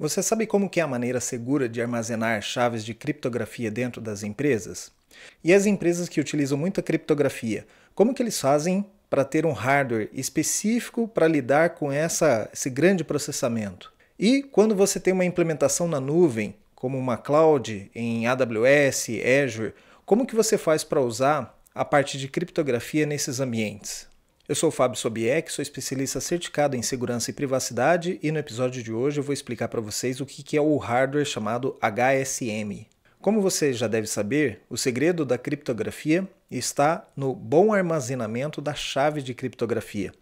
Você sabe como que é a maneira segura de armazenar chaves de criptografia dentro das empresas? E as empresas que utilizam muita criptografia, como que eles fazem para ter um hardware específico para lidar com esse grande processamento? E quando você tem uma implementação na nuvem, como uma cloud em AWS, Azure, como que você faz para usar a parte de criptografia nesses ambientes? Eu sou o Fábio Sobieck, sou especialista certificado em segurança e privacidade e no episódio de hoje eu vou explicar para vocês o que é o hardware chamado HSM. Como você já deve saber, o segredo da criptografia está no bom armazenamento da chave de criptografia.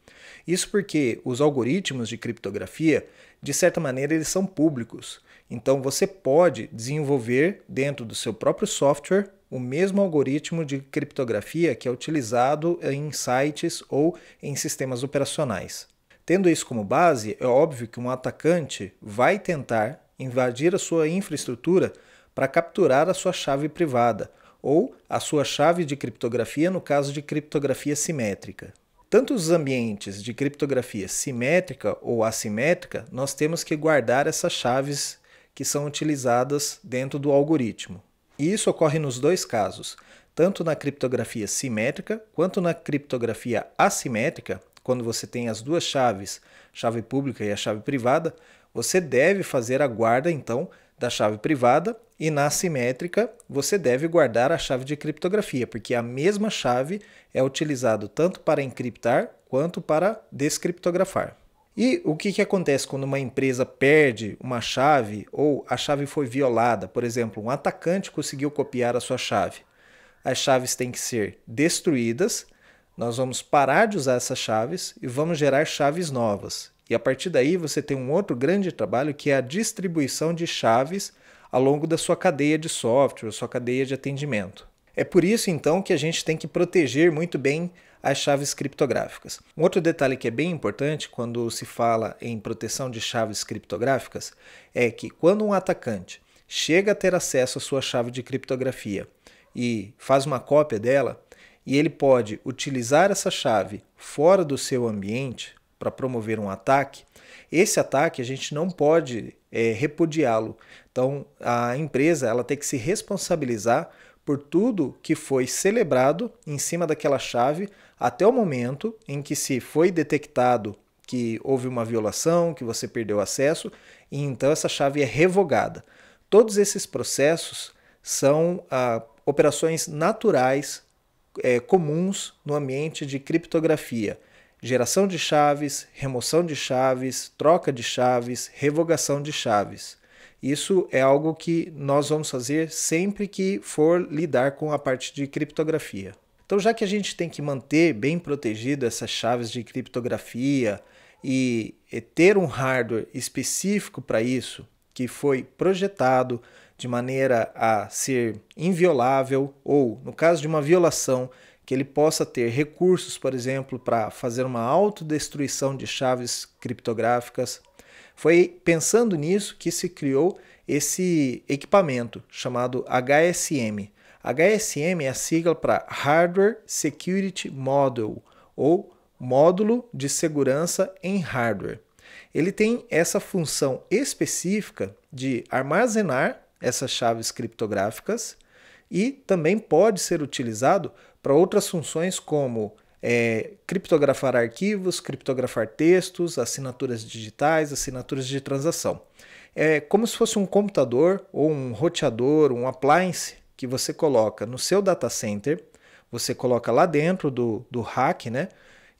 Isso porque os algoritmos de criptografia, de certa maneira, eles são públicos. Então você pode desenvolver dentro do seu próprio software o mesmo algoritmo de criptografia que é utilizado em sites ou em sistemas operacionais. Tendo isso como base, é óbvio que um atacante vai tentar invadir a sua infraestrutura para capturar a sua chave privada ou a sua chave de criptografia no caso de criptografia simétrica. Tanto os ambientes de criptografia simétrica ou assimétrica, nós temos que guardar essas chaves que são utilizadas dentro do algoritmo. E isso ocorre nos dois casos, tanto na criptografia simétrica quanto na criptografia assimétrica. Quando você tem as duas chaves, chave pública e a chave privada, você deve fazer a guarda então da chave privada e na assimétrica você deve guardar a chave de criptografia, porque a mesma chave é utilizada tanto para encriptar quanto para descriptografar. E o que acontece quando uma empresa perde uma chave ou a chave foi violada? Por exemplo, um atacante conseguiu copiar a sua chave. As chaves têm que ser destruídas, nós vamos parar de usar essas chaves e vamos gerar chaves novas. E a partir daí você tem um outro grande trabalho que é a distribuição de chaves ao longo da sua cadeia de software, sua cadeia de atendimento. É por isso então que a gente tem que proteger muito bem as chaves criptográficas. Um outro detalhe que é bem importante quando se fala em proteção de chaves criptográficas é que quando um atacante chega a ter acesso à sua chave de criptografia e faz uma cópia dela, e ele pode utilizar essa chave fora do seu ambiente para promover um ataque, esse ataque a gente não pode repudiá-lo. Então a empresa ela tem que se responsabilizar por tudo que foi celebrado em cima daquela chave até o momento em que se foi detectado que houve uma violação, que você perdeu acesso, e então essa chave é revogada. Todos esses processos são operações naturais, comuns no ambiente de criptografia. Geração de chaves, remoção de chaves, troca de chaves, revogação de chaves. Isso é algo que nós vamos fazer sempre que for lidar com a parte de criptografia. Então, já que a gente tem que manter bem protegido essas chaves de criptografia e ter um hardware específico para isso, que foi projetado de maneira a ser inviolável ou, no caso de uma violação, que ele possa ter recursos, por exemplo, para fazer uma autodestruição de chaves criptográficas. Foi pensando nisso que se criou esse equipamento chamado HSM. HSM é a sigla para Hardware Security Module, ou Módulo de Segurança em Hardware. Ele tem essa função específica de armazenar essas chaves criptográficas e também pode ser utilizado para outras funções como criptografar arquivos, criptografar textos, assinaturas digitais, assinaturas de transação. É como se fosse um computador ou um roteador, um appliance que você coloca no seu data center, você coloca lá dentro do rack, né?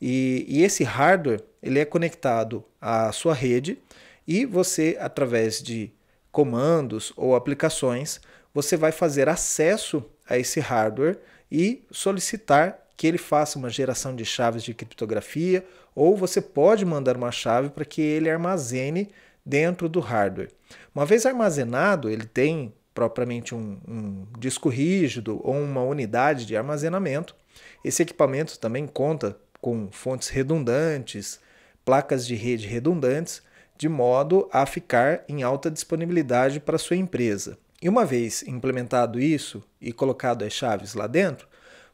E esse hardware ele é conectado à sua rede e você, através de comandos ou aplicações, você vai fazer acesso a esse hardware e solicitar que ele faça uma geração de chaves de criptografia, ou você pode mandar uma chave para que ele armazene dentro do hardware. Uma vez armazenado, ele tem propriamente um disco rígido ou uma unidade de armazenamento. Esse equipamento também conta com fontes redundantes, placas de rede redundantes, de modo a ficar em alta disponibilidade para a sua empresa. E uma vez implementado isso e colocado as chaves lá dentro,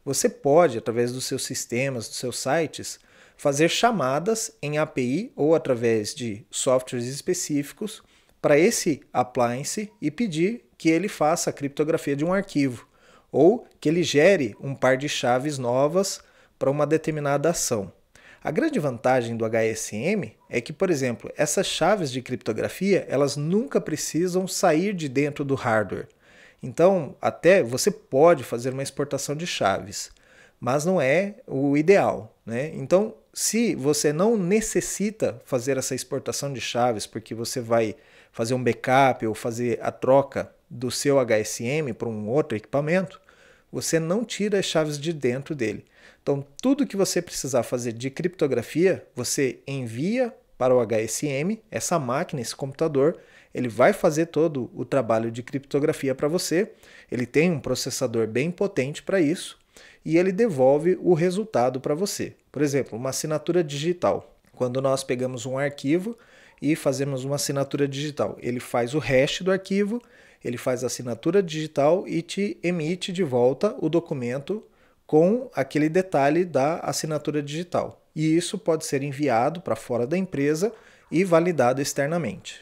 você pode, através dos seus sistemas, dos seus sites, fazer chamadas em API ou através de softwares específicos para esse appliance e pedir que ele faça a criptografia de um arquivo, ou que ele gere um par de chaves novas para uma determinada ação. A grande vantagem do HSM é que, por exemplo, essas chaves de criptografia, elas nunca precisam sair de dentro do hardware. Então, até você pode fazer uma exportação de chaves, mas não é o ideal, né? Então, se você não necessita fazer essa exportação de chaves porque você vai fazer um backup ou fazer a troca do seu HSM para um outro equipamento, você não tira as chaves de dentro dele. Então, tudo que você precisar fazer de criptografia, você envia para o HSM, essa máquina, esse computador, ele vai fazer todo o trabalho de criptografia para você. Ele tem um processador bem potente para isso e ele devolve o resultado para você. Por exemplo, uma assinatura digital. Quando nós pegamos um arquivo e fazemos uma assinatura digital, ele faz o hash do arquivo, ele faz a assinatura digital e te emite de volta o documento com aquele detalhe da assinatura digital. E isso pode ser enviado para fora da empresa e validado externamente.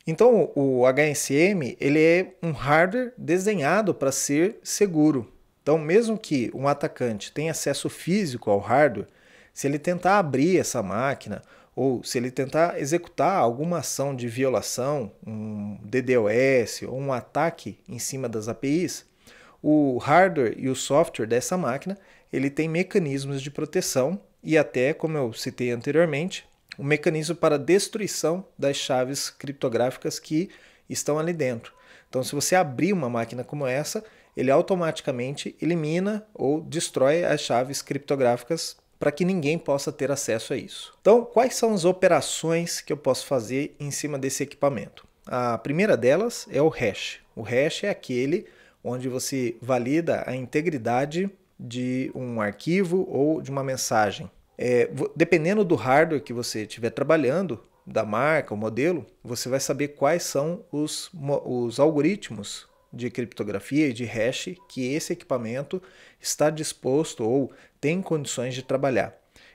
Então, o HSM ele é um hardware desenhado para ser seguro. Então, mesmo que um atacante tenha acesso físico ao hardware, se ele tentar abrir essa máquina ou se ele tentar executar alguma ação de violação, um DDoS ou um ataque em cima das APIs, o hardware e o software dessa máquina ele tem mecanismos de proteção e até, como eu citei anteriormente, um mecanismo para destruição das chaves criptográficas que estão ali dentro. Então, se você abrir uma máquina como essa, ele automaticamente elimina ou destrói as chaves criptográficas para que ninguém possa ter acesso a isso. Então, quais são as operações que eu posso fazer em cima desse equipamento? A primeira delas é o hash. O hash é aquele onde você valida a integridade de um arquivo ou de uma mensagem. Dependendo do hardware que você estiver trabalhando, da marca, o modelo, você vai saber quais são os algoritmos de criptografia e de hash que esse equipamento está disposto ou tem condições de trabalhar.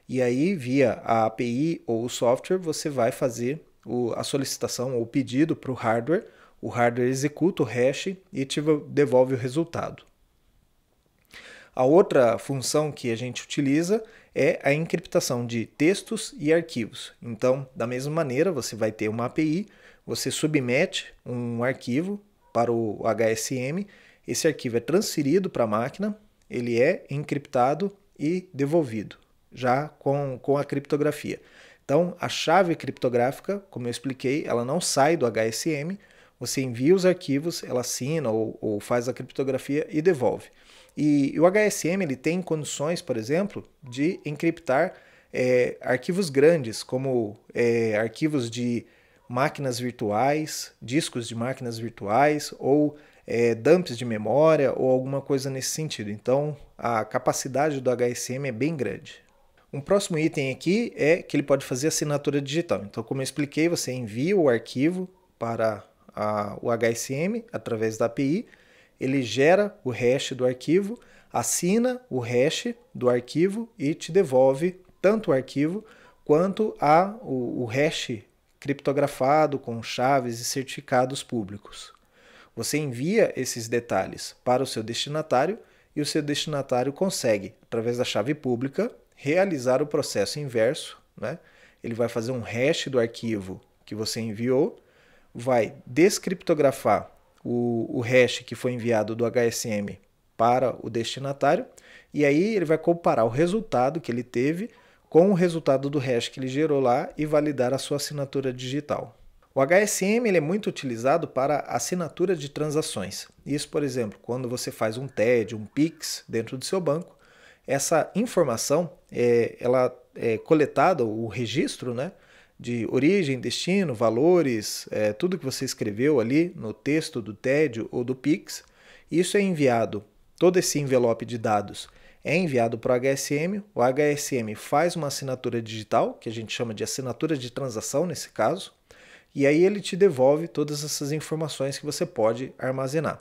E aí, via a API ou o software, você vai fazer a solicitação ou o pedido para o hardware executa o hash e te devolve o resultado. A outra função que a gente utiliza é a encriptação de textos e arquivos. Então, da mesma maneira, você vai ter uma API, você submete um arquivo para o HSM, esse arquivo é transferido para a máquina, ele é encriptado e devolvido, já com a criptografia. Então, a chave criptográfica, como eu expliquei, ela não sai do HSM, você envia os arquivos, ela assina ou faz a criptografia e devolve. E o HSM ele tem condições, por exemplo, de encriptar arquivos grandes, como arquivos de máquinas virtuais, discos de máquinas virtuais ou dumps de memória ou alguma coisa nesse sentido. Então, a capacidade do HSM é bem grande. Um próximo item aqui é que ele pode fazer assinatura digital. Então, como eu expliquei, você envia o arquivo para o HSM através da API, ele gera o hash do arquivo, assina o hash do arquivo e te devolve tanto o arquivo quanto o hash criptografado com chaves e certificados públicos. Você envia esses detalhes para o seu destinatário e o seu destinatário consegue, através da chave pública, realizar o processo inverso, né? Ele vai fazer um hash do arquivo que você enviou, vai descriptografar o hash que foi enviado do HSM para o destinatário e aí ele vai comparar o resultado que ele teve com o resultado do hash que ele gerou lá e validar a sua assinatura digital. O HSM ele é muito utilizado para assinatura de transações. Isso, por exemplo, quando você faz um TED, um Pix dentro do seu banco, essa informação ela é coletada, o registro, né, de origem, destino, valores, tudo que você escreveu ali no texto do TED ou do Pix, isso é enviado, todo esse envelope de dados é enviado para o HSM faz uma assinatura digital, que a gente chama de assinatura de transação nesse caso, e aí ele te devolve todas essas informações que você pode armazenar.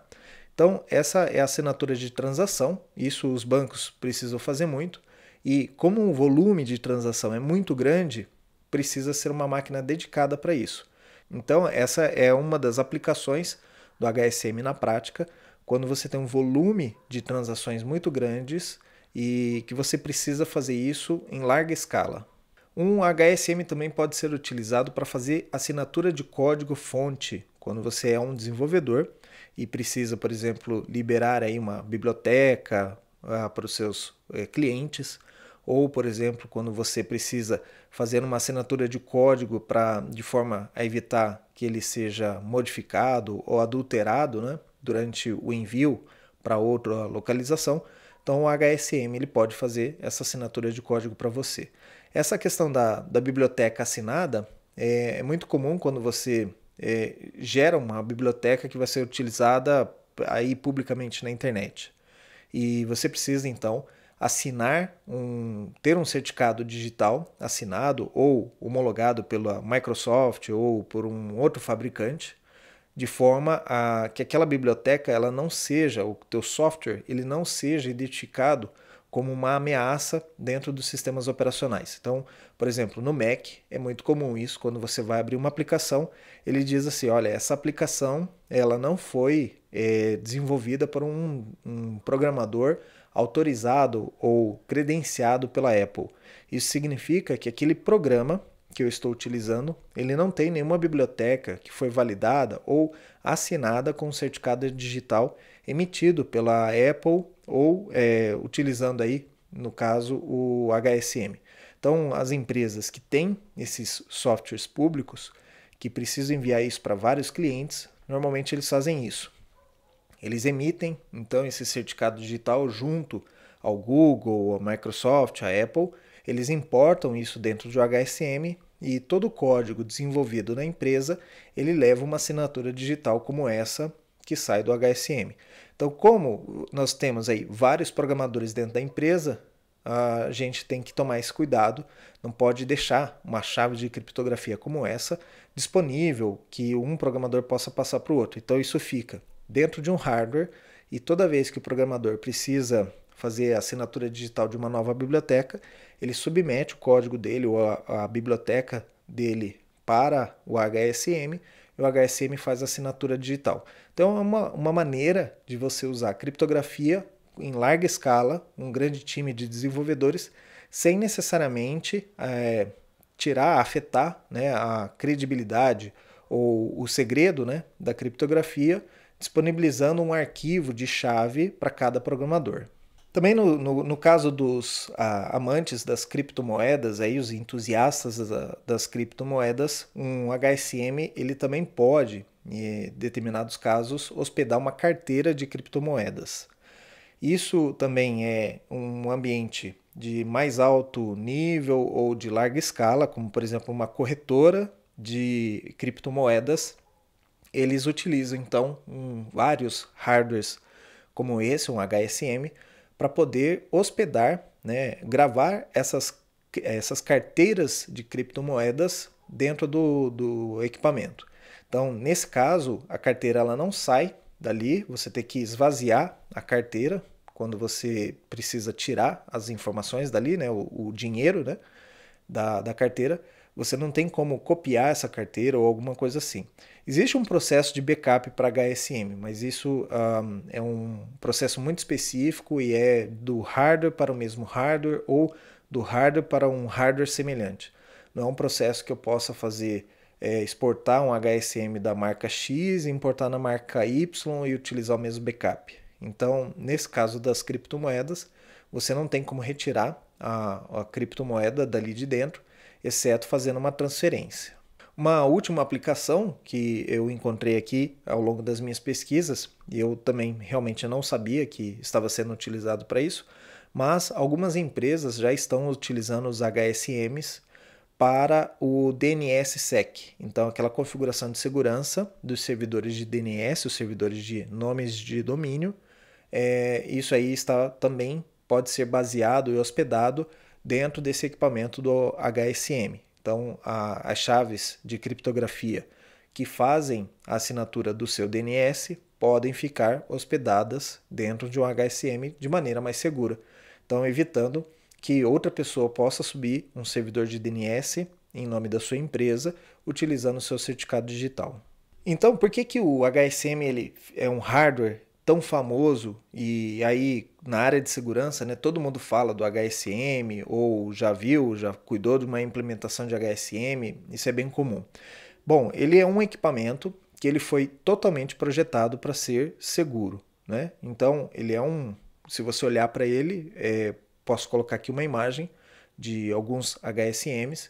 Então, essa é a assinatura de transação, isso os bancos precisam fazer muito, e como o volume de transação é muito grande, precisa ser uma máquina dedicada para isso. Então, essa é uma das aplicações do HSM na prática, quando você tem um volume de transações muito grandes e que você precisa fazer isso em larga escala. Um HSM também pode ser utilizado para fazer assinatura de código-fonte, quando você é um desenvolvedor e precisa, por exemplo, liberar aí uma biblioteca para os seus clientes, ou, por exemplo, quando você precisa fazer uma assinatura de código de forma a evitar que ele seja modificado ou adulterado, né, durante o envio para outra localização. Então o HSM ele pode fazer essa assinatura de código para você. Essa questão da biblioteca assinada é muito comum quando você gera uma biblioteca que vai ser utilizada aí publicamente na internet. E você precisa então ter um certificado digital assinado ou homologado pela Microsoft ou por um outro fabricante, de forma a que aquela biblioteca ela não seja, o teu software ele não seja identificado como uma ameaça dentro dos sistemas operacionais. Então, por exemplo, no Mac é muito comum isso, quando você vai abrir uma aplicação, ele diz assim, olha, essa aplicação ela não foi desenvolvida por um programador autorizado ou credenciado pela Apple. Isso significa que aquele programa que eu estou utilizando, ele não tem nenhuma biblioteca que foi validada ou assinada com um certificado digital emitido pela Apple ou utilizando aí, no caso, o HSM. Então, as empresas que têm esses softwares públicos, que precisam enviar isso para vários clientes, normalmente eles fazem isso. Eles emitem, então, esse certificado digital junto ao Google, à Microsoft, à Apple. Eles importam isso dentro do HSM e todo o código desenvolvido na empresa, ele leva uma assinatura digital como essa que sai do HSM. Então, como nós temos aí vários programadores dentro da empresa, a gente tem que tomar esse cuidado, não pode deixar uma chave de criptografia como essa disponível que um programador possa passar para o outro. Então isso fica dentro de um hardware e toda vez que o programador precisa fazer a assinatura digital de uma nova biblioteca, ele submete o código dele ou a biblioteca dele para o HSM e o HSM faz a assinatura digital. Então é uma maneira de você usar criptografia em larga escala, um grande time de desenvolvedores, sem necessariamente afetar, né, a credibilidade ou o segredo, né, da criptografia, disponibilizando um arquivo de chave para cada programador. Também no caso dos amantes das criptomoedas, aí, os entusiastas das criptomoedas, um HSM ele também pode, em determinados casos, hospedar uma carteira de criptomoedas. Isso também é um ambiente de mais alto nível ou de larga escala, como por exemplo uma corretora de criptomoedas. Eles utilizam então vários hardwares como esse, um HSM, para poder hospedar, né, gravar essas carteiras de criptomoedas dentro do equipamento. Então, nesse caso, a carteira ela não sai dali, você tem que esvaziar a carteira quando você precisa tirar as informações dali, né, o dinheiro, né, da carteira. Você não tem como copiar essa carteira ou alguma coisa assim. Existe um processo de backup para HSM, mas isso é um processo muito específico e é do hardware para o mesmo hardware ou do hardware para um hardware semelhante. Não é um processo que eu possa fazer exportar um HSM da marca X, importar na marca Y e utilizar o mesmo backup. Então, nesse caso das criptomoedas, você não tem como retirar a criptomoeda dali de dentro, exceto fazendo uma transferência. Uma última aplicação que eu encontrei aqui ao longo das minhas pesquisas, e eu também realmente não sabia que estava sendo utilizado para isso, mas algumas empresas já estão utilizando os HSMs para o DNSSEC. Então, aquela configuração de segurança dos servidores de DNS, os servidores de nomes de domínio, isso aí também pode ser baseado e hospedado dentro desse equipamento do HSM. Então, as chaves de criptografia que fazem a assinatura do seu DNS podem ficar hospedadas dentro de um HSM de maneira mais segura. Então, evitando que outra pessoa possa subir um servidor de DNS em nome da sua empresa, utilizando o seu certificado digital. Então, por que o HSM ele é um hardware tão famoso e aí na área de segurança, né, todo mundo fala do HSM ou já viu, já cuidou de uma implementação de HSM, isso é bem comum. Bom, ele é um equipamento que ele foi totalmente projetado para ser seguro, né? Então, ele é se você olhar para ele, posso colocar aqui uma imagem de alguns HSMs.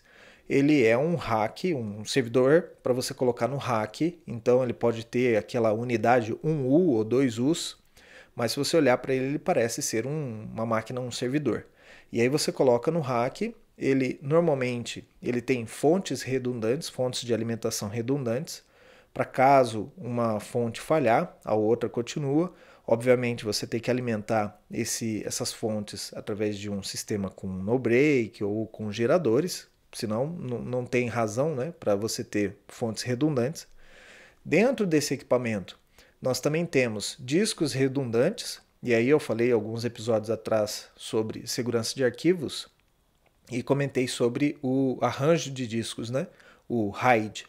Ele é um rack, um servidor para você colocar no rack, então ele pode ter aquela unidade 1U ou 2Us, mas se você olhar para ele, ele parece ser uma máquina, um servidor. E aí você coloca no rack, ele normalmente ele tem fontes redundantes, fontes de alimentação redundantes, para caso uma fonte falhar, a outra continua. Obviamente você tem que alimentar essas fontes através de um sistema com no-break ou com geradores, senão não tem razão, né, para você ter fontes redundantes. Dentro desse equipamento, nós também temos discos redundantes, e aí eu falei alguns episódios atrás sobre segurança de arquivos e comentei sobre o arranjo de discos, né, o RAID.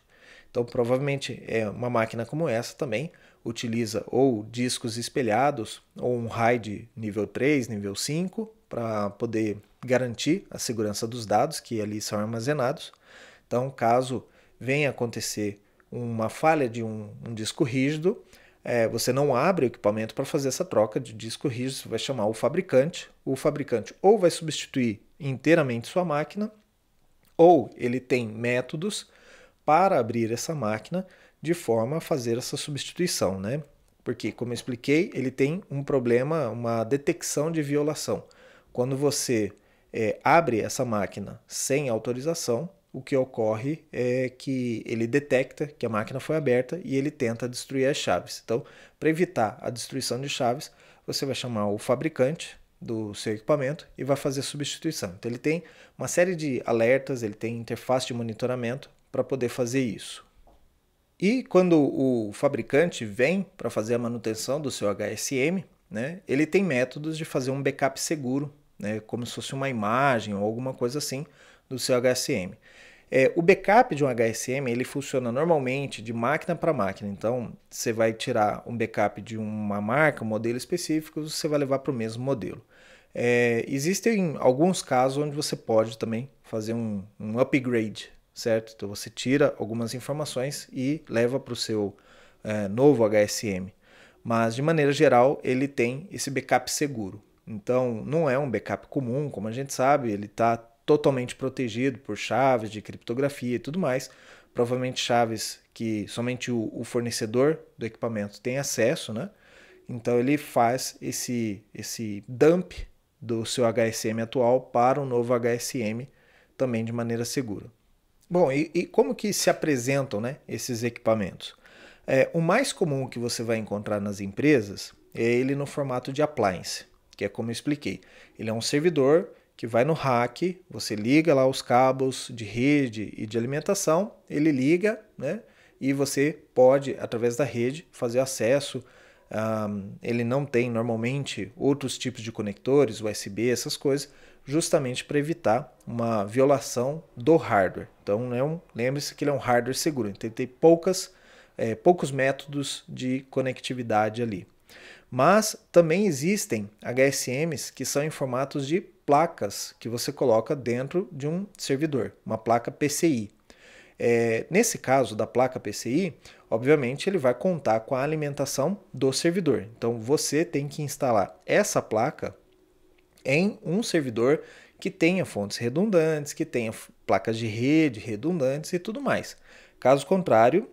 Então, provavelmente uma máquina como essa também utiliza ou discos espelhados ou um RAID nível 3, nível 5, para poder garantir a segurança dos dados que ali são armazenados. Então, caso venha acontecer uma falha de um disco rígido, você não abre o equipamento para fazer essa troca de disco rígido, você vai chamar o fabricante ou vai substituir inteiramente sua máquina, ou ele tem métodos para abrir essa máquina de forma a fazer essa substituição, né? Porque, como eu expliquei, ele tem um problema, uma detecção de violação. Quando você abre essa máquina sem autorização, o que ocorre é que ele detecta que a máquina foi aberta e ele tenta destruir as chaves. Então, para evitar a destruição de chaves, você vai chamar o fabricante do seu equipamento e vai fazer a substituição. Então, ele tem uma série de alertas, ele tem interface de monitoramento para poder fazer isso. E quando o fabricante vem para fazer a manutenção do seu HSM, né, ele tem métodos de fazer um backup seguro, né, como se fosse uma imagem ou alguma coisa assim do seu HSM. O backup de um HSM ele funciona normalmente de máquina para máquina, então você vai tirar um backup de uma marca, um modelo específico, você vai levar para o mesmo modelo. Existem alguns casos onde você pode também fazer um upgrade, certo? Então você tira algumas informações e leva para o seu novo HSM. Mas de maneira geral ele tem esse backup seguro. Então não é um backup comum, como a gente sabe, ele está totalmente protegido por chaves de criptografia e tudo mais. Provavelmente chaves que somente o fornecedor do equipamento tem acesso, né? Então ele faz esse dump do seu HSM atual para o novo HSM também de maneira segura. Bom, e como que se apresentam, né, esses equipamentos? O mais comum que você vai encontrar nas empresas é ele no formato de appliance, que é como eu expliquei. Ele é um servidor que vai no rack, você liga lá os cabos de rede e de alimentação, ele liga, né, e você pode, através da rede, fazer acesso. Ele não tem normalmente outros tipos de conectores, USB, essas coisas, justamente para evitar uma violação do hardware. Então, lembre-se que ele é um hardware seguro, então ele tem poucos métodos de conectividade ali. Mas também existem HSMs que são em formatos de placas que você coloca dentro de um servidor, uma placa PCI. Nesse caso da placa PCI, obviamente ele vai contar com a alimentação do servidor. Então você tem que instalar essa placa em um servidor que tenha fontes redundantes, que tenha placas de rede redundantes e tudo mais. Caso contrário,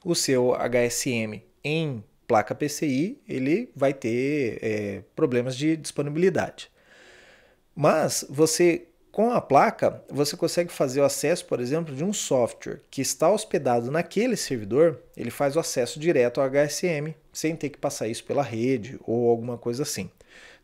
o seu HSM em placa PCI ele vai ter problemas de disponibilidade. Mas com a placa, você consegue fazer o acesso, por exemplo, de um software que está hospedado naquele servidor, ele faz o acesso direto ao HSM, sem ter que passar isso pela rede ou alguma coisa assim.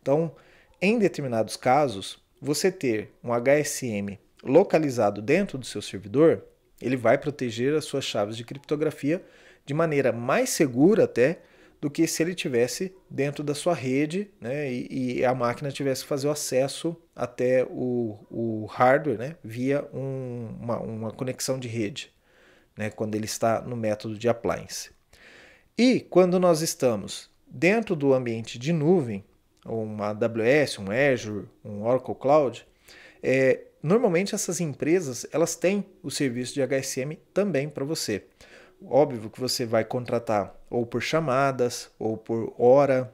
Então, em determinados casos, você ter um HSM localizado dentro do seu servidor, ele vai proteger as suas chaves de criptografia de maneira mais segura até do que se ele tivesse dentro da sua rede, né, e a máquina tivesse que fazer o acesso até o hardware, né, via uma conexão de rede, né, quando ele está no método de appliance. E quando nós estamos dentro do ambiente de nuvem, uma AWS, um Azure, um Oracle Cloud, normalmente essas empresas elas têm o serviço de HSM também para você. Óbvio que você vai contratar ou por chamadas ou por hora,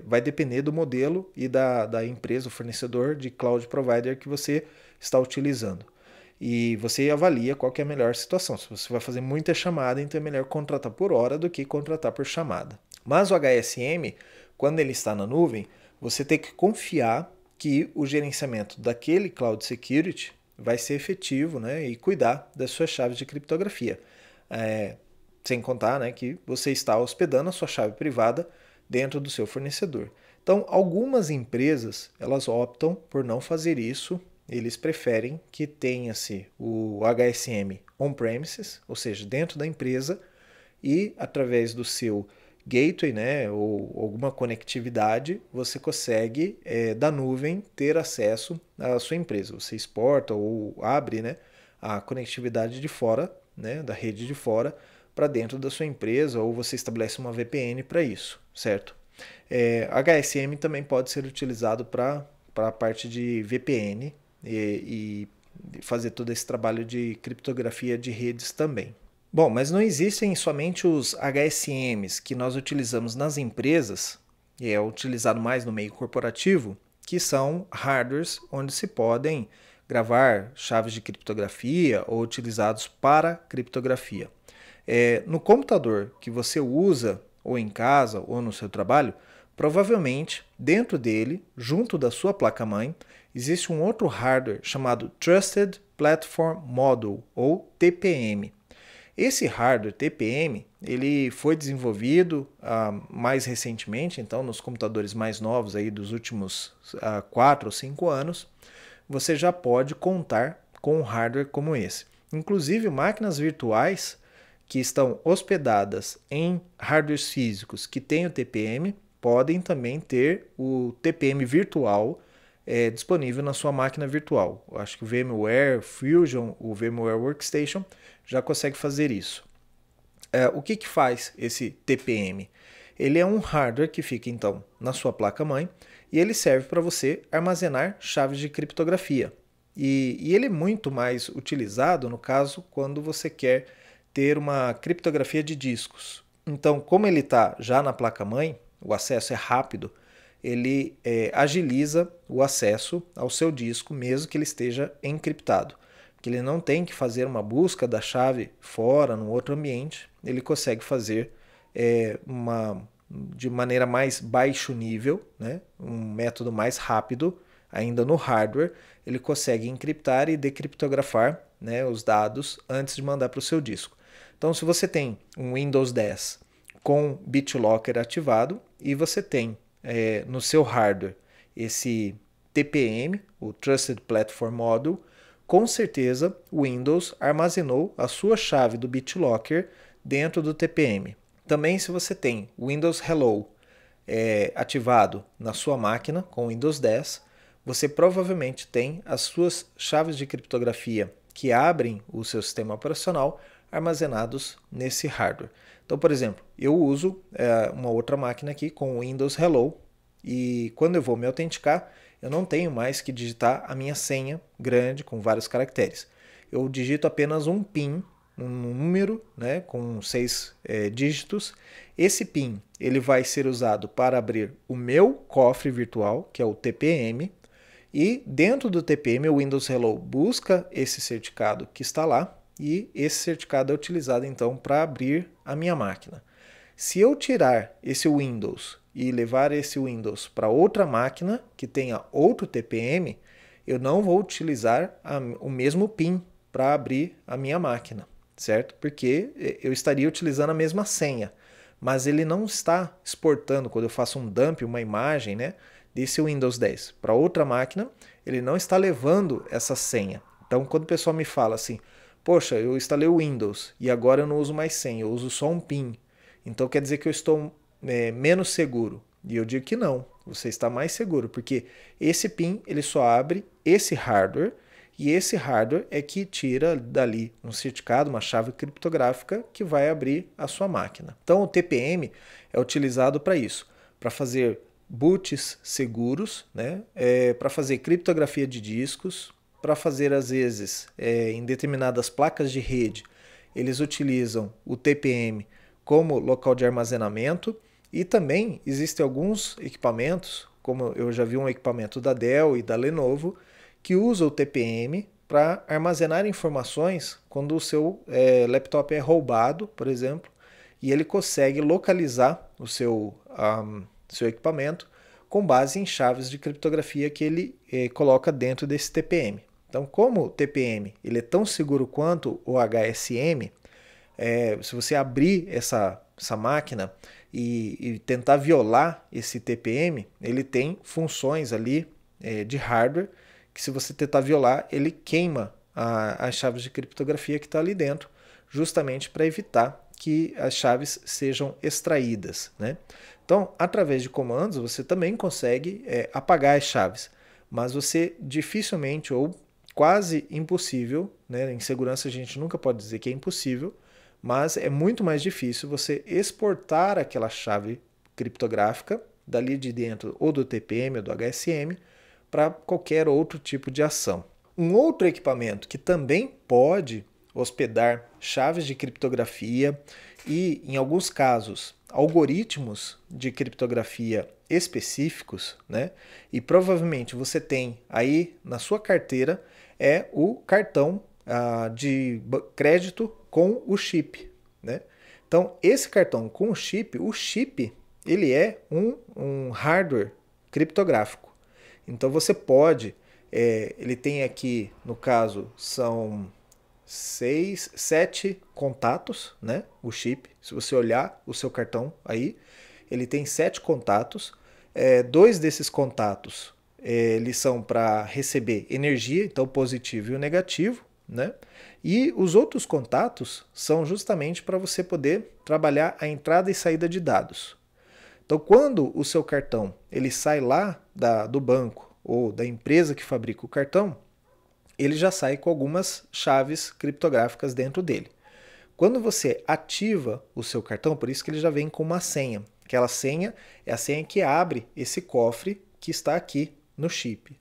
vai depender do modelo e da empresa, o fornecedor de cloud provider que você está utilizando. E você avalia qual que é a melhor situação. Se você vai fazer muita chamada, então é melhor contratar por hora do que contratar por chamada. Mas o HSM, quando ele está na nuvem, você tem que confiar que o gerenciamento daquele Cloud Security vai ser efetivo, né, e cuidar das suas chaves de criptografia. Sem contar, né, que você está hospedando a sua chave privada dentro do seu fornecedor. Então, algumas empresas elas optam por não fazer isso. Eles preferem que tenha-se o HSM on-premises, ou seja, dentro da empresa, e através do seu gateway, né, ou alguma conectividade, você consegue da nuvem ter acesso à sua empresa. Você exporta ou abre, né, a conectividade de fora, né, da rede de fora, para dentro da sua empresa, ou você estabelece uma VPN para isso, certo? HSM também pode ser utilizado para a parte de VPN e fazer todo esse trabalho de criptografia de redes também. Bom, mas não existem somente os HSMs que nós utilizamos nas empresas, e é utilizado mais no meio corporativo, que são hardwares onde se podem gravar chaves de criptografia ou utilizados para criptografia. No computador que você usa, ou em casa, ou no seu trabalho, provavelmente dentro dele, junto da sua placa-mãe, existe um outro hardware chamado Trusted Platform Module, ou TPM. Esse hardware TPM ele foi desenvolvido mais recentemente, então nos computadores mais novos aí dos últimos 4 ou 5 anos, você já pode contar com um hardware como esse. Inclusive máquinas virtuais que estão hospedadas em hardwares físicos que têm o TPM podem também ter o TPM virtual disponível na sua máquina virtual. Eu acho que o VMware Fusion, o VMware Workstation, já consegue fazer isso. O que faz esse TPM? Ele é um hardware que fica então na sua placa-mãe e ele serve para você armazenar chaves de criptografia. E ele é muito mais utilizado no caso quando você quer ter uma criptografia de discos. Então, como ele está já na placa-mãe, o acesso é rápido, ele agiliza o acesso ao seu disco, mesmo que ele esteja encriptado. Que ele não tem que fazer uma busca da chave fora, num outro ambiente, ele consegue fazer de maneira mais baixo nível, né? Um método mais rápido, ainda no hardware, ele consegue encriptar e decriptografar, né, os dados antes de mandar para o seu disco. Então, se você tem um Windows 10 com BitLocker ativado e você tem no seu hardware esse TPM, o Trusted Platform Module, com certeza o Windows armazenou a sua chave do BitLocker dentro do TPM. Também se você tem o Windows Hello ativado na sua máquina com o Windows 10, você provavelmente tem as suas chaves de criptografia que abrem o seu sistema operacional armazenados nesse hardware. Então, por exemplo, eu uso uma outra máquina aqui com o Windows Hello e quando eu vou me autenticar, eu não tenho mais que digitar a minha senha grande com vários caracteres. Eu digito apenas um PIN, um número, né, com 6 dígitos. Esse PIN ele vai ser usado para abrir o meu cofre virtual, que é o TPM, e dentro do TPM o Windows Hello busca esse certificado que está lá, e esse certificado é utilizado então para abrir a minha máquina. Se eu tirar esse Windows e levar esse Windows para outra máquina que tenha outro TPM, eu não vou utilizar o mesmo PIN para abrir a minha máquina, certo? Porque eu estaria utilizando a mesma senha, mas ele não está exportando, quando eu faço um dump, uma imagem, né, desse Windows 10 para outra máquina, ele não está levando essa senha. Então, quando o pessoal me fala assim, poxa, eu instalei o Windows e agora eu não uso mais senha, eu uso só um PIN. Então quer dizer que eu estou menos seguro? E eu digo que não, você está mais seguro, porque esse PIN ele só abre esse hardware, e esse hardware é que tira dali um certificado, uma chave criptográfica que vai abrir a sua máquina. Então o TPM é utilizado para isso, para fazer boots seguros, né? Para fazer criptografia de discos, para fazer às vezes em determinadas placas de rede, eles utilizam o TPM como local de armazenamento, e também existem alguns equipamentos, como eu já vi um equipamento da Dell e da Lenovo, que usa o TPM para armazenar informações quando o seu laptop é roubado, por exemplo, e ele consegue localizar o seu equipamento com base em chaves de criptografia que ele coloca dentro desse TPM. Então, como o TPM ele é tão seguro quanto o HSM, se você abrir essa máquina e tentar violar esse TPM, ele tem funções ali de hardware que, se você tentar violar, ele queima as chaves de criptografia que está ali dentro, justamente para evitar que as chaves sejam extraídas, né? Então, através de comandos, você também consegue apagar as chaves, mas você dificilmente ou quase impossível, né? Em segurança a gente nunca pode dizer que é impossível, mas é muito mais difícil você exportar aquela chave criptográfica dali de dentro, ou do TPM ou do HSM, para qualquer outro tipo de ação. Um outro equipamento que também pode hospedar chaves de criptografia e, em alguns casos, algoritmos de criptografia específicos, né? E provavelmente você tem aí na sua carteira o cartão de crédito com o chip, né? Então, esse cartão com o chip ele é um hardware criptográfico. Então você pode, ele tem aqui, no caso, são 7 contatos, né? O chip, se você olhar o seu cartão aí, ele tem 7 contatos. 2 desses contatos, eles são para receber energia, então positivo e o negativo, né? E os outros contatos são justamente para você poder trabalhar a entrada e saída de dados. Então, quando o seu cartão ele sai lá do banco ou da empresa que fabrica o cartão, ele já sai com algumas chaves criptográficas dentro dele. Quando você ativa o seu cartão, por isso que ele já vem com uma senha. Aquela senha é a senha que abre esse cofre que está aqui no chip.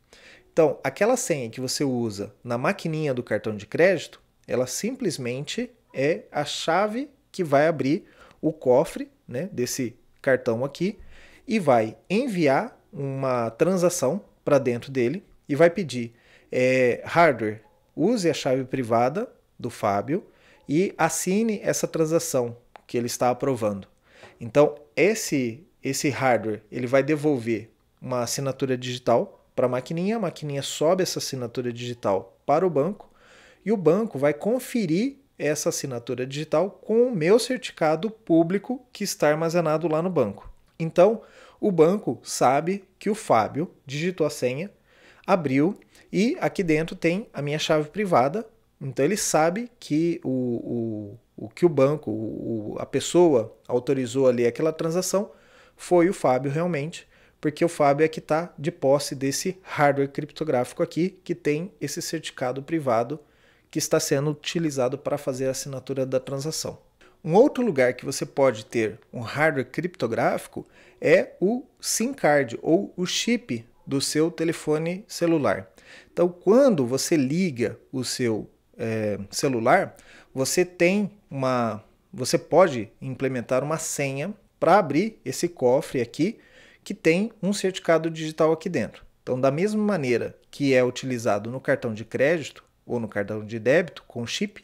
Então, aquela senha que você usa na maquininha do cartão de crédito, ela simplesmente é a chave que vai abrir o cofre, né, desse cartão aqui, e vai enviar uma transação para dentro dele e vai pedir hardware, use a chave privada do Fábio e assine essa transação que ele está aprovando. Então, esse hardware ele vai devolver uma assinatura digital para a maquininha sobe essa assinatura digital para o banco, e o banco vai conferir essa assinatura digital com o meu certificado público que está armazenado lá no banco. Então, o banco sabe que o Fábio digitou a senha, abriu, e aqui dentro tem a minha chave privada. Então ele sabe que o que o banco, a pessoa autorizou ali aquela transação foi o Fábio realmente, porque o Fábio é que está de posse desse hardware criptográfico aqui, que tem esse certificado privado que está sendo utilizado para fazer a assinatura da transação. Um outro lugar que você pode ter um hardware criptográfico é o SIM card, ou o chip do seu telefone celular. Então, quando você liga o seu celular, você pode implementar uma senha para abrir esse cofre aqui, que tem um certificado digital aqui dentro. Então, da mesma maneira que é utilizado no cartão de crédito ou no cartão de débito com chip,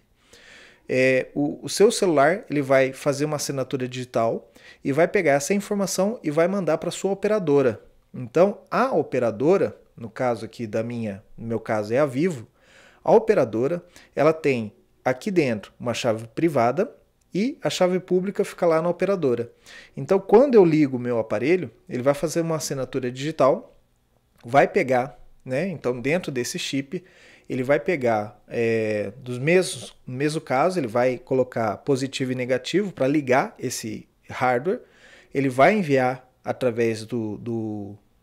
o seu celular ele vai fazer uma assinatura digital e vai pegar essa informação e vai mandar para a sua operadora. Então, a operadora, no caso aqui no meu caso é a Vivo, a operadora ela tem aqui dentro uma chave privada e a chave pública fica lá na operadora. Então, quando eu ligo o meu aparelho, ele vai fazer uma assinatura digital, vai pegar, né? Então, dentro desse chip, ele vai pegar no mesmo caso, ele vai colocar positivo e negativo para ligar esse hardware. ele vai enviar através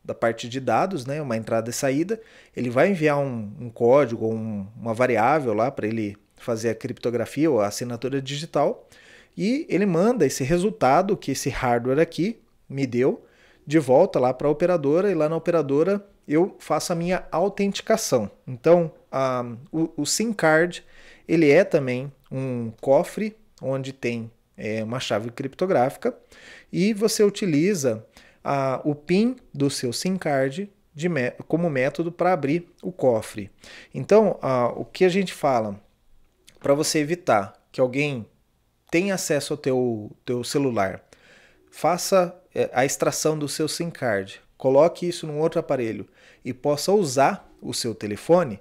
da parte de dados, né, uma entrada e saída, ele vai enviar um código ou uma variável lá para ele fazer a criptografia ou a assinatura digital, e ele manda esse resultado que esse hardware aqui me deu de volta lá para a operadora, e lá na operadora eu faço a minha autenticação. Então, o SIM card, ele é também um cofre onde tem uma chave criptográfica, e você utiliza o PIN do seu SIM card como método para abrir o cofre. Então, o que a gente fala para você evitar que alguém tenha acesso ao teu celular, faça a extração do seu SIM card, coloque isso num outro aparelho e possa usar o seu telefone.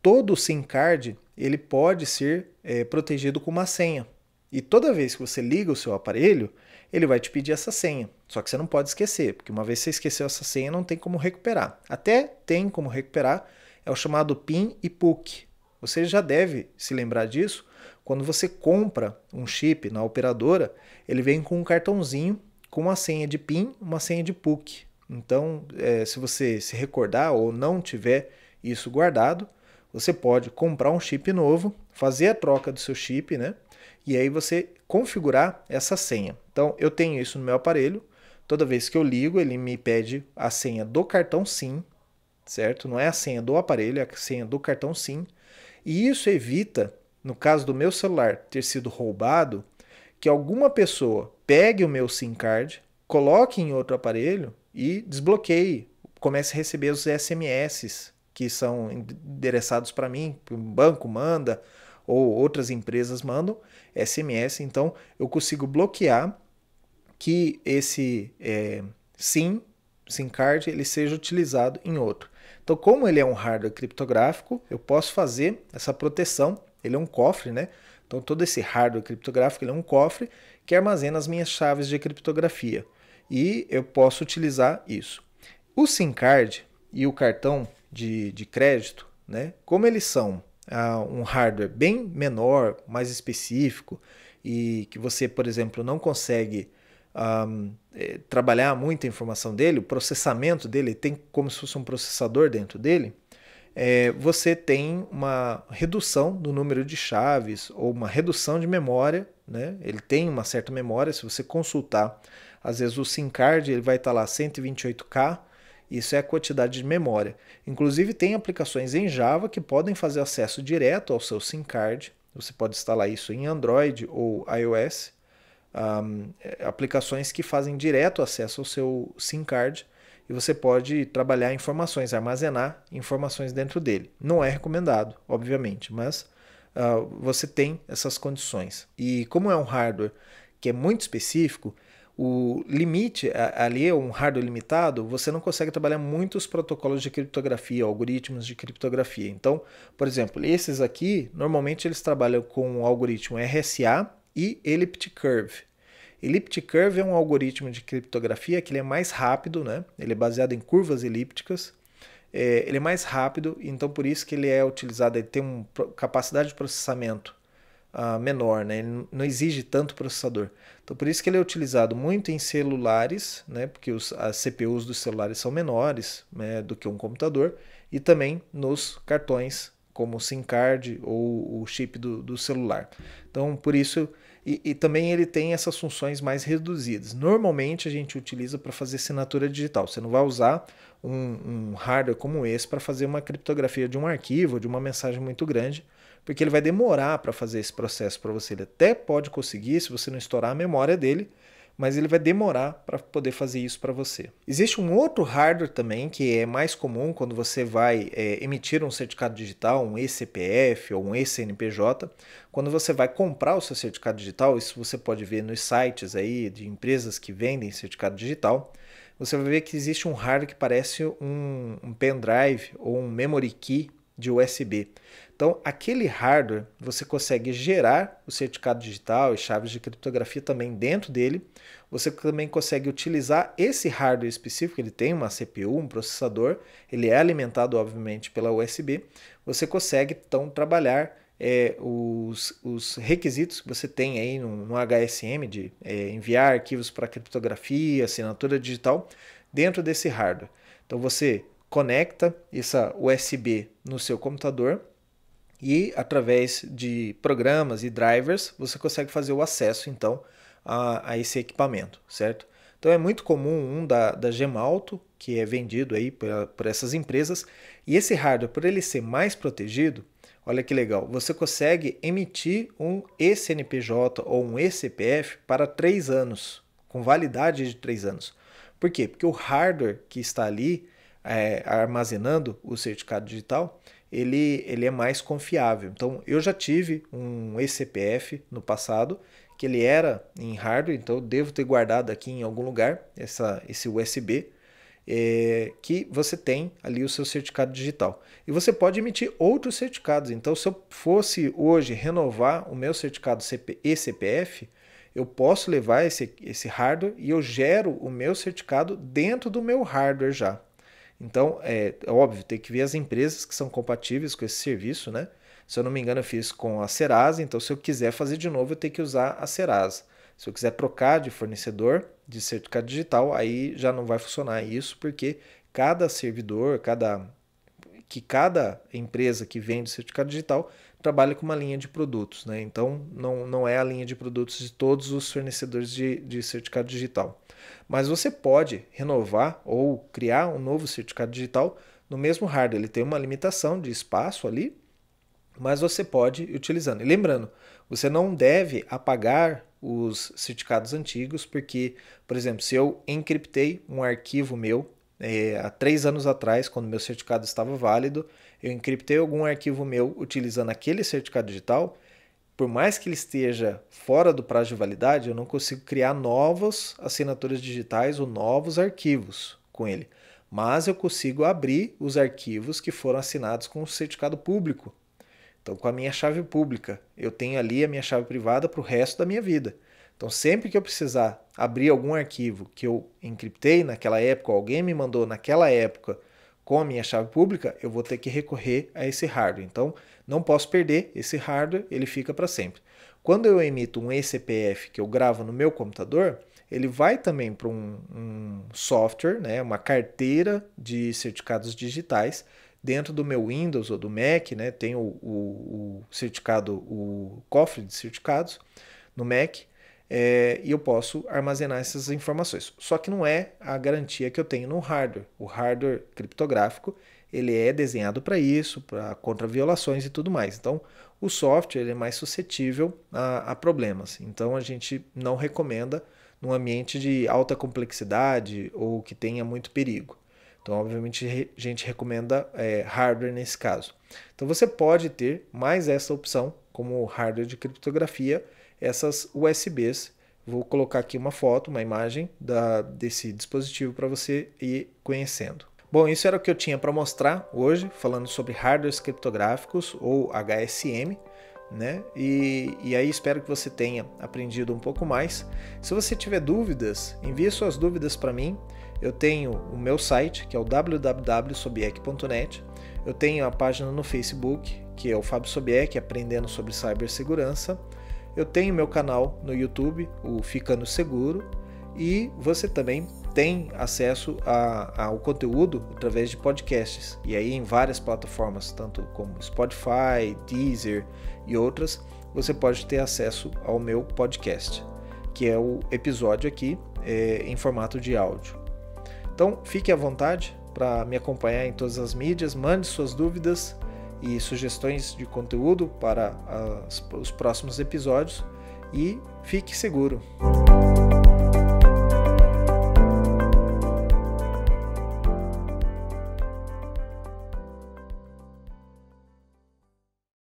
Todo o SIM card ele pode ser protegido com uma senha. E toda vez que você liga o seu aparelho, ele vai te pedir essa senha. Só que você não pode esquecer, porque uma vez que você esqueceu essa senha, não tem como recuperar. Até tem como recuperar, é o chamado PIN e PUC. Você já deve se lembrar disso. Quando você compra um chip na operadora, ele vem com um cartãozinho com uma senha de PIN, uma senha de PUC. Então, se você se recordar ou não tiver isso guardado, você pode comprar um chip novo, fazer a troca do seu chip, né? E aí você configurar essa senha. Então, eu tenho isso no meu aparelho. Toda vez que eu ligo, ele me pede a senha do cartão SIM, certo? Não é a senha do aparelho, é a senha do cartão SIM. E isso evita, no caso do meu celular ter sido roubado, que alguma pessoa pegue o meu SIM card, coloque em outro aparelho e desbloqueie, comece a receber os SMS que são endereçados para mim, que um banco manda ou outras empresas mandam SMS. Então eu consigo bloquear que esse SIM card ele seja utilizado em outro. Então, como ele é um hardware criptográfico, eu posso fazer essa proteção. Ele é um cofre, né? Então, todo esse hardware criptográfico ele é um cofre que armazena as minhas chaves de criptografia. E eu posso utilizar isso. O SIM card e o cartão de crédito, né? Como eles são um hardware bem menor, mais específico, e que você, por exemplo, não consegue trabalhar muita informação dele, o processamento dele tem como se fosse um processador dentro dele, você tem uma redução do número de chaves ou uma redução de memória, né? Ele tem uma certa memória, se você consultar, às vezes o SIM card ele vai estar lá 128K, isso é a quantidade de memória. Inclusive tem aplicações em Java que podem fazer acesso direto ao seu SIM card, você pode instalar isso em Android ou iOS, aplicações que fazem direto acesso ao seu SIM card, e você pode trabalhar informações, armazenar informações dentro dele. Não é recomendado, obviamente, mas você tem essas condições. E como é um hardware que é muito específico, o limite ali é um hardware limitado, você não consegue trabalhar muitos protocolos de criptografia, algoritmos de criptografia. Então, por exemplo, esses aqui, normalmente eles trabalham com o algoritmo RSA e Elliptic Curve. Elliptic Curve é um algoritmo de criptografia que ele é mais rápido, né? Ele é baseado em curvas elípticas, ele é mais rápido, então por isso que ele é utilizado, ele tem uma capacidade de processamento menor, né? Ele não exige tanto processador. Então por isso que ele é utilizado muito em celulares, né? Porque as CPUs dos celulares são menores, né, do que um computador, e também nos cartões, como o SIM card ou o chip do celular. Então por isso, e também ele tem essas funções mais reduzidas. Normalmente a gente utiliza para fazer assinatura digital. Você não vai usar um hardware como esse para fazer uma criptografia de um arquivo, de uma mensagem muito grande, porque ele vai demorar para fazer esse processo para você. Ele até pode conseguir, se você não estourar a memória dele, mas ele vai demorar para poder fazer isso para você. Existe um outro hardware também que é mais comum quando você vai emitir um certificado digital, um eCPF ou um eCNPJ. Quando você vai comprar o seu certificado digital, isso você pode ver nos sites aí de empresas que vendem certificado digital, você vai ver que existe um hardware que parece um pendrive ou um memory key de USB. Então, aquele hardware, você consegue gerar o certificado digital e chaves de criptografia também dentro dele. Você também consegue utilizar esse hardware específico, ele tem uma CPU, um processador, ele é alimentado, obviamente, pela USB. Você consegue, então, trabalhar os requisitos que você tem aí no HSM de enviar arquivos para criptografia, assinatura digital, dentro desse hardware. Então você conecta essa USB no seu computador e através de programas e drivers você consegue fazer o acesso então a esse equipamento, certo? Então é muito comum da Gemalto, que é vendido aí por essas empresas, e esse hardware, por ele ser mais protegido, olha que legal, você consegue emitir um eCNPJ ou um eCPF para 3 anos, com validade de 3 anos. Por quê? Porque o hardware que está ali armazenando o certificado digital, ele é mais confiável. Então, eu já tive um eCPF no passado, que ele era em hardware, então eu devo ter guardado aqui em algum lugar esse USB, que você tem ali o seu certificado digital. E você pode emitir outros certificados. Então, se eu fosse hoje renovar o meu certificado eCPF, eu posso levar esse hardware e eu gero o meu certificado dentro do meu hardware já. Então, é óbvio, tem que ver as empresas que são compatíveis com esse serviço, né? Se eu não me engano, eu fiz com a Serasa, então se eu quiser fazer de novo, eu tenho que usar a Serasa. Se eu quiser trocar de fornecedor de certificado digital, aí já não vai funcionar isso, porque cada servidor, cada empresa que vende certificado digital trabalha com uma linha de produtos, né? Então, não é a linha de produtos de todos os fornecedores de certificado digital. Mas você pode renovar ou criar um novo certificado digital no mesmo hardware. Ele tem uma limitação de espaço ali, mas você pode ir utilizando. E lembrando, você não deve apagar os certificados antigos, porque, por exemplo, se eu encriptei um arquivo meu há 3 anos atrás, quando meu certificado estava válido, eu encriptei algum arquivo meu utilizando aquele certificado digital, por mais que ele esteja fora do prazo de validade, eu não consigo criar novas assinaturas digitais ou novos arquivos com ele. Mas eu consigo abrir os arquivos que foram assinados com o certificado público. Então, com a minha chave pública, eu tenho ali a minha chave privada para o resto da minha vida. Então, sempre que eu precisar abrir algum arquivo que eu encriptei naquela época, ou alguém me mandou naquela época com a minha chave pública, eu vou ter que recorrer a esse hardware. Então, não posso perder esse hardware, ele fica para sempre. Quando eu emito um eCPF que eu gravo no meu computador, ele vai também para um software, né, uma carteira de certificados digitais, dentro do meu Windows ou do Mac, né, tem o certificado, o cofre de certificados no Mac, e eu posso armazenar essas informações. Só que não é a garantia que eu tenho no hardware. O hardware criptográfico, ele é desenhado para isso, contra violações e tudo mais. Então, o software ele é mais suscetível a problemas. Então, a gente não recomenda num ambiente de alta complexidade ou que tenha muito perigo. Então, obviamente, a gente recomenda hardware nesse caso. Então, você pode ter mais essa opção como hardware de criptografia, essas USBs. Vou colocar aqui uma foto, uma imagem desse dispositivo para você ir conhecendo. Bom, isso era o que eu tinha para mostrar hoje, falando sobre hardwares criptográficos ou HSM, né? E aí espero que você tenha aprendido um pouco mais. Se você tiver dúvidas, envie suas dúvidas para mim. Eu tenho o meu site, que é o www.sobiec.net. Eu tenho a página no Facebook, que é o Fábio Sobieck, aprendendo sobre cibersegurança. Eu tenho meu canal no YouTube, o Ficando Seguro. E você também tem acesso ao conteúdo através de podcasts. E aí em várias plataformas, tanto como Spotify, Deezer e outras, você pode ter acesso ao meu podcast, que é o episódio aqui em formato de áudio. Então fique à vontade para me acompanhar em todas as mídias, mande suas dúvidas e sugestões de conteúdo para os próximos episódios e fique seguro.